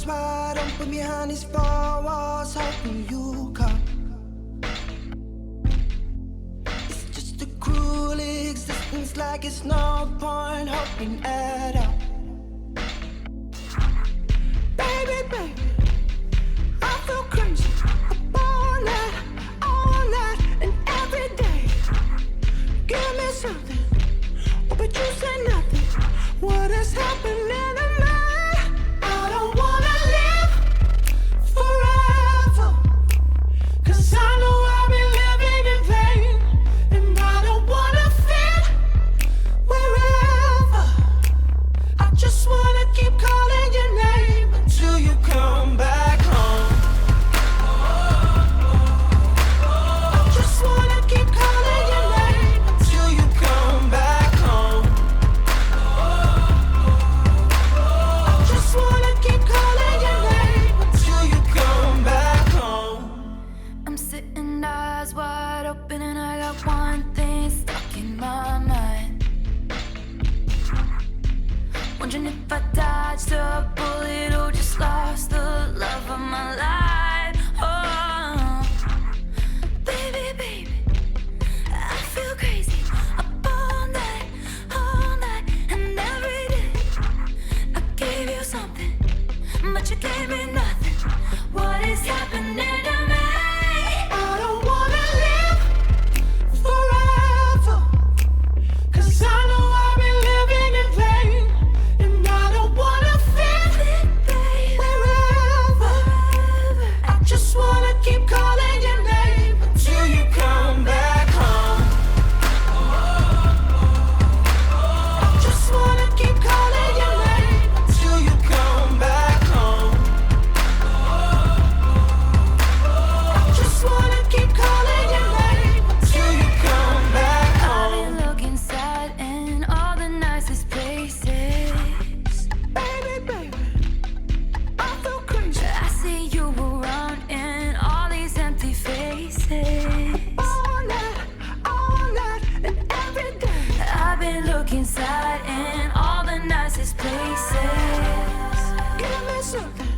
eyes wide open behind these four walls, hoping you come. It's just a cruel existence, like it's no point hoping at all. Baby, baby, I feel crazy all night, and every day. Give me something, oh, but you say nothing. What is happening to me? I don't wanna live forever, 'cause I know I've been living in vain, and I don't wanna fit wherever. I just wanna keep calling your name until you come back home. I just wanna keep calling your name until you come back home. I just wanna keep calling your name until you come back home. I'm sitting eyes wide open and I got one thing stuck in my mind. Wondering if I dodged a bullet or just lost the love of my life. Oh, baby, baby, I feel crazy up all night, and every day. I gave you something, but you gave me nothing. What is happening to me? I don't wanna live forever, 'cause I know I've been living in vain, and I don't wanna fit wherever. I just wanna keep calling your name until you come back home. I just wanna keep calling your name until you come back home. I just wanna keep calling your name until you come back I've home. been looking sad in all the nicest places. Baby, baby, I feel crazy I see you around in all these empty faces. all night, and every day. I've been looking sad in all the nicest places. Give me something,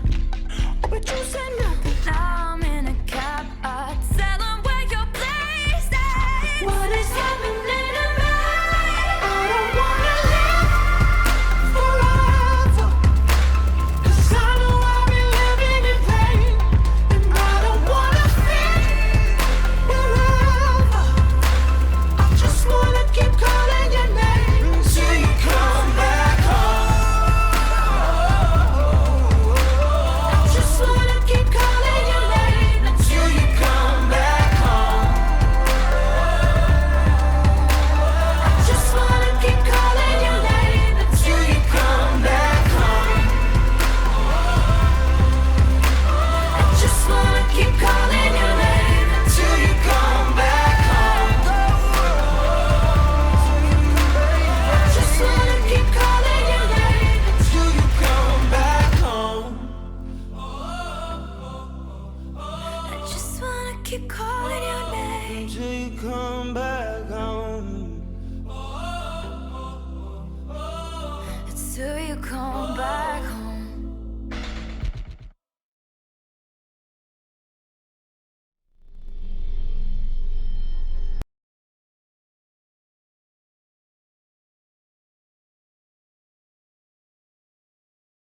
oh, but you say nothing. Now I'm in a cab, I tell 'em where your place is. What is happening to me? I don't wanna live forever, 'cause I know I've been living in vain, and I don't wanna fit wherever. I just wanna keep calling your name until you come back home. I just wanna keep calling your name until you come back home. I just wanna keep calling your name until you come back home. I just wanna keep calling your name until you come back home. I just wanna keep calling your name until you come back home. I just wanna keep calling your name. Until you come back home. Until you come back.